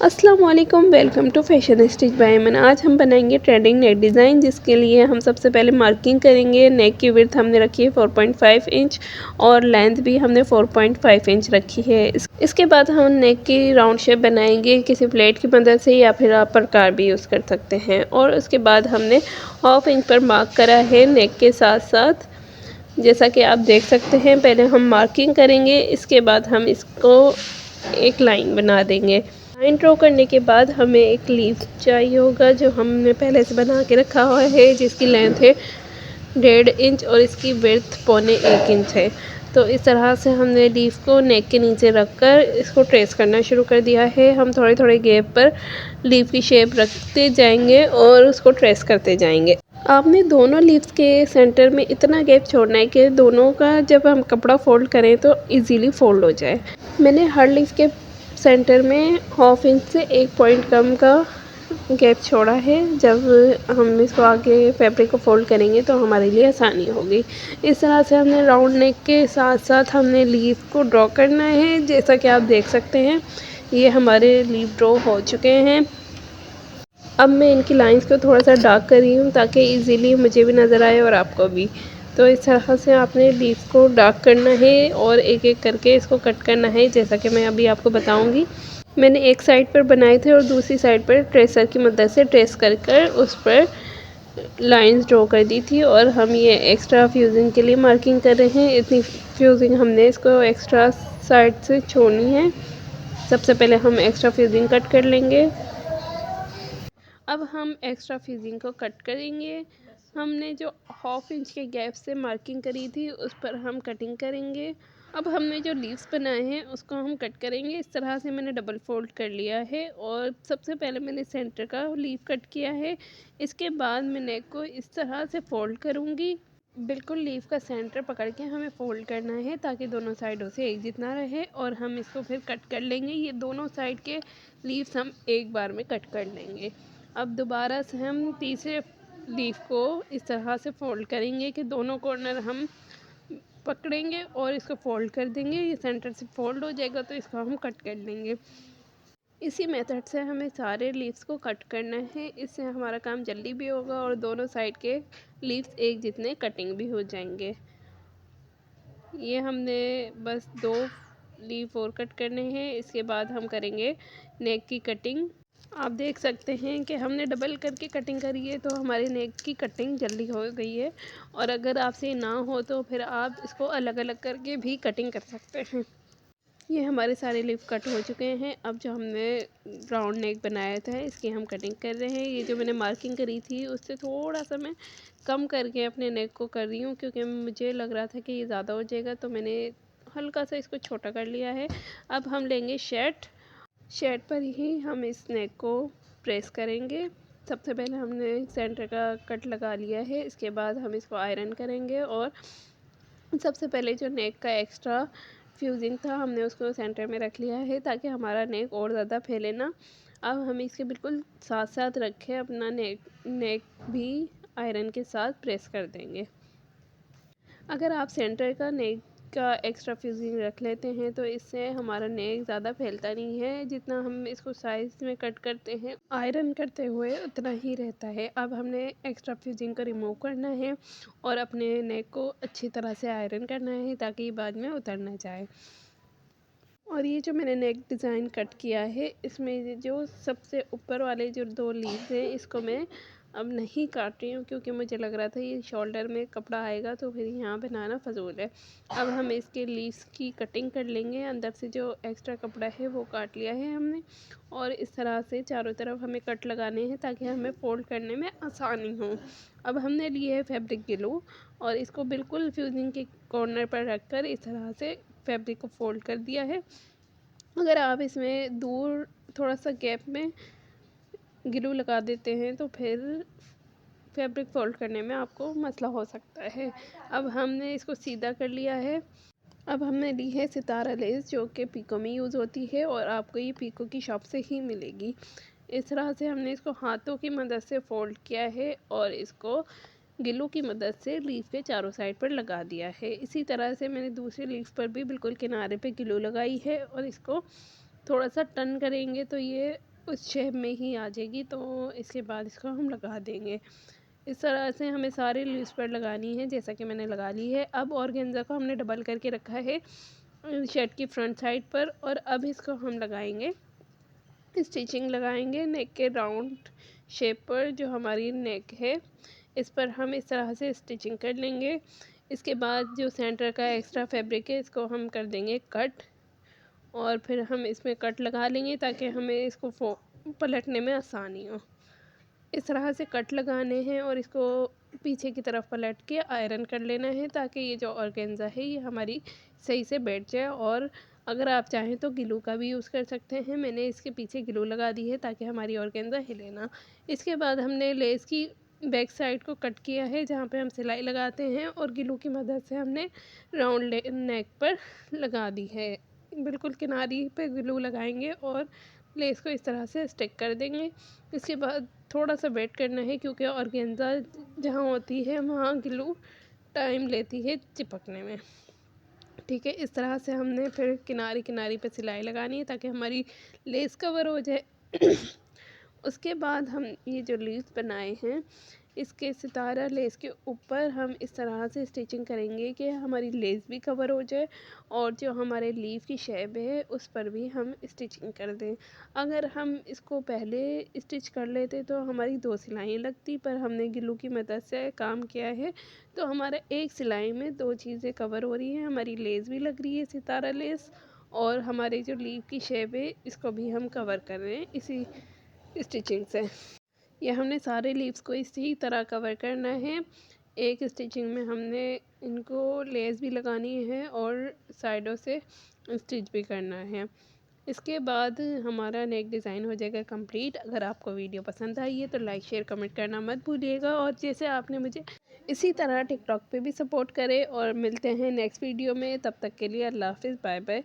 अस्सलाम वालेकुम, welcome to fashion stitch by Aman. आज हम बनाएंगे ट्रेंडिंग नेक डिज़ाइन, जिसके लिए हम सबसे पहले मार्किंग करेंगे। नेक की विड्थ हमने रखी है 4.5 इंच और लेंथ भी हमने 4.5 इंच रखी है। इसके बाद हम नेक की राउंड शेप बनाएंगे किसी प्लेट की मदद से, या फिर आप प्रकार भी यूज़ कर सकते हैं। और उसके बाद हमने हाफ इंच पर मार्क करा है नेक के साथ साथ, जैसा कि आप देख सकते हैं। पहले हम मार्किंग करेंगे, इसके बाद हम इसको एक लाइन बना देंगे। लाइन ड्रॉ करने के बाद हमें एक लीफ चाहिए होगा, जो हमने पहले से बना के रखा हुआ है, जिसकी लेंथ है 1.5 इंच और इसकी विड्थ 1.25 इंच है। तो इस तरह से हमने लीफ को नेक के नीचे रखकर इसको ट्रेस करना शुरू कर दिया है। हम थोड़े थोड़े गैप पर लीफ की शेप रखते जाएंगे और उसको ट्रेस करते जाएंगे। आपने दोनों लीव्स के सेंटर में इतना गैप छोड़ना है कि दोनों का जब हम कपड़ा फोल्ड करें तो इजीली फोल्ड हो जाए। मैंने हर लीफ के सेंटर में हाफ इंच से 1 पॉइंट कम का गैप छोड़ा है। जब हम इसको आगे फैब्रिक को फोल्ड करेंगे तो हमारे लिए आसानी होगी। इस तरह से हमने राउंड नेक के साथ साथ हमने लीफ को ड्रॉ करना है। जैसा कि आप देख सकते हैं, ये हमारे लीफ ड्रॉ हो चुके हैं। अब मैं इनकी लाइंस को थोड़ा सा डार्क कर रही हूँ, ताकि इजीली मुझे भी नज़र आए और आपको भी। तो इस तरह से आपने लीफ को डार्क करना है और एक एक करके इसको कट करना है, जैसा कि मैं अभी आपको बताऊँगी। मैंने एक साइड पर बनाए थे और दूसरी साइड पर ट्रेसर की मदद से ट्रेस कर कर उस पर लाइंस ड्रॉ कर दी थी। और हम ये एक्स्ट्रा फ्यूजिंग के लिए मार्किंग कर रहे हैं। इतनी फ्यूजिंग हमने इसको एक्स्ट्रा साइड से छोड़नी है। सबसे पहले हम एक्स्ट्रा फ्यूजिंग कट कर लेंगे। अब हम एक्स्ट्रा फ्यूजिंग को कट करेंगे। हमने जो हाफ इंच के गैप से मार्किंग करी थी उस पर हम कटिंग करेंगे। अब हमने जो लीव्स बनाए हैं उसको हम कट करेंगे। इस तरह से मैंने डबल फोल्ड कर लिया है और सबसे पहले मैंने सेंटर का लीव कट किया है। इसके बाद मैं नेक को इस तरह से फोल्ड करूँगी। बिल्कुल लीव का सेंटर पकड़ के हमें फोल्ड करना है, ताकि दोनों साइडों से एक जितना रहे। और हम इसको फिर कट कर लेंगे। ये दोनों साइड के लीव्स हम एक बार में कट कर लेंगे। अब दोबारा से हम तीसरे लीफ को इस तरह से फोल्ड करेंगे कि दोनों कॉर्नर हम पकड़ेंगे और इसको फोल्ड कर देंगे। ये सेंटर से फोल्ड हो जाएगा तो इसको हम कट कर लेंगे। इसी मेथड से हमें सारे लीव्स को कट करना है। इससे हमारा काम जल्दी भी होगा और दोनों साइड के लीव्स एक जितने कटिंग भी हो जाएंगे। ये हमने बस 2 लीफ और कट करने हैं। इसके बाद हम करेंगे नेक की कटिंग। आप देख सकते हैं कि हमने डबल करके कटिंग करी है, तो हमारे नेक की कटिंग जल्दी हो गई है। और अगर आपसे ना हो तो फिर आप इसको अलग अलग करके भी कटिंग कर सकते हैं। ये हमारे सारे लीफ कट हो चुके हैं। अब जो हमने राउंड नेक बनाया था इसकी हम कटिंग कर रहे हैं। ये जो मैंने मार्किंग करी थी उससे थोड़ा सा मैं कम करके अपने नेक को कर रही हूँ, क्योंकि मुझे लग रहा था कि ये ज़्यादा हो जाएगा, तो मैंने हल्का सा इसको छोटा कर लिया है। अब हम लेंगे शर्ट। शर्ट पर ही हम इस नेक को प्रेस करेंगे। सबसे पहले हमने सेंटर का कट लगा लिया है। इसके बाद हम इसको आयरन करेंगे और सबसे पहले जो नेक का एक्स्ट्रा फ्यूजिंग था हमने उसको सेंटर में रख लिया है, ताकि हमारा नेक और ज़्यादा फैले ना। अब हम इसके बिल्कुल साथ साथ रखें अपना नेक भी आयरन के साथ प्रेस कर देंगे। अगर आप सेंटर का नेक का एक्स्ट्रा फ्यूजिंग रख लेते हैं तो इससे हमारा नेक ज़्यादा फैलता नहीं है। जितना हम इसको साइज़ में कट करते हैं आयरन करते हुए उतना ही रहता है। अब हमने एक्स्ट्रा फ्यूजिंग को रिमूव करना है और अपने नेक को अच्छी तरह से आयरन करना है, ताकि बाद में उतर ना जाए। और ये जो मैंने नेक डिज़ाइन कट किया है, इसमें जो सबसे ऊपर वाले जो 2 लीव्स हैं इसको मैं अब नहीं काट रही हूँ, क्योंकि मुझे लग रहा था ये शोल्डर में कपड़ा आएगा तो फिर यहाँ बनाना फजूल है। अब हम इसके लीव्स की कटिंग कर लेंगे। अंदर से जो एक्स्ट्रा कपड़ा है वो काट लिया है हमने, और इस तरह से चारों तरफ हमें कट लगाने हैं, ताकि हमें फोल्ड करने में आसानी हो। अब हमने लिए है फैब्रिक ग्लू और इसको बिल्कुल फ्यूजिंग के कॉर्नर पर रख कर इस तरह से फैब्रिक को फोल्ड कर दिया है। अगर आप इसमें दूर थोड़ा सा गैप में ग्लू लगा देते हैं तो फिर फैब्रिक फोल्ड करने में आपको मसला हो सकता है। अब हमने इसको सीधा कर लिया है। अब हमने ली है सितारा लेस, जो कि पीको में यूज़ होती है और आपको ये पीको की शॉप से ही मिलेगी। इस तरह से हमने इसको हाथों की मदद से फोल्ड किया है और इसको ग्लू की मदद से लीफ के चारों साइड पर लगा दिया है। इसी तरह से मैंने दूसरी लीफ पर भी बिल्कुल किनारे पे ग्लू लगाई है और इसको थोड़ा सा टर्न करेंगे तो ये उस शेप में ही आ जाएगी। तो इसके बाद इसको हम लगा देंगे। इस तरह से हमें सारे लीव्स पर लगानी है, जैसा कि मैंने लगा ली है। अब ऑर्गेन्जा को हमने डबल करके रखा है शर्ट की फ्रंट साइड पर, और अब इसको हम लगाएंगे, स्टिचिंग लगाएंगे नेक के राउंड शेप पर। जो हमारी नेक है इस पर हम इस तरह से स्टिचिंग कर लेंगे। इसके बाद जो सेंटर का एक्स्ट्रा फैब्रिक है इसको हम कर देंगे कट, और फिर हम इसमें कट लगा लेंगे ताकि हमें इसको पलटने में आसानी हो। इस तरह से कट लगाने हैं और इसको पीछे की तरफ पलट के आयरन कर लेना है ताकि ये जो ऑर्गेन्जा है ये हमारी सही से बैठ जाए। और अगर आप चाहें तो ग्लू का भी यूज़ कर सकते हैं। मैंने इसके पीछे ग्लू लगा दी है ताकि हमारी ऑर्गेन्जा हिले ना। इसके बाद हमने लेस की बैक साइड को कट किया है जहाँ पे हम सिलाई लगाते हैं, और ग्लू की मदद से हमने राउंड नेक पर लगा दी है। बिल्कुल किनारी पे ग्लू लगाएंगे और लेस को इस तरह से स्टिक कर देंगे। इसके बाद थोड़ा सा वेट करना है क्योंकि ऑर्गेन्जा जहाँ होती है वहाँ ग्लू टाइम लेती है चिपकने में। ठीक है, इस तरह से हमने फिर किनारी किनारी पे सिलाई लगानी है ताकि हमारी लेस कवर हो जाए। उसके बाद हम ये जो लीव्स बनाए हैं इसके सितारा लेस के ऊपर हम इस तरह से स्टिचिंग करेंगे कि हमारी लेस भी कवर हो जाए और जो हमारे लीव की शेप है उस पर भी हम स्टिचिंग कर दें। अगर हम इसको पहले स्टिच कर लेते तो हमारी 2 सिलाइयाँ लगती, पर हमने ग्लू की मदद से काम किया है तो हमारा एक सिलाई में 2 चीज़ें कवर हो रही हैं। हमारी लेस भी लग रही है सितारा लेस, और हमारी जो लीव की शेप है इसको भी हम कवर कर रहे हैं इसी स्टिचिंग से। ये हमने सारे लीव्स को इसी तरह कवर करना है। एक स्टिचिंग में हमने इनको लेस भी लगानी है और साइडों से स्टिच भी करना है। इसके बाद हमारा नेक डिज़ाइन हो जाएगा कंप्लीट। अगर आपको वीडियो पसंद आई है तो लाइक शेयर कमेंट करना मत भूलिएगा, और जैसे आपने मुझे इसी तरह टिकटॉक पे भी सपोर्ट करें। और मिलते हैं नेक्स्ट वीडियो में, तब तक के लिए अल्लाह हाफ़िज़, बाय बाय।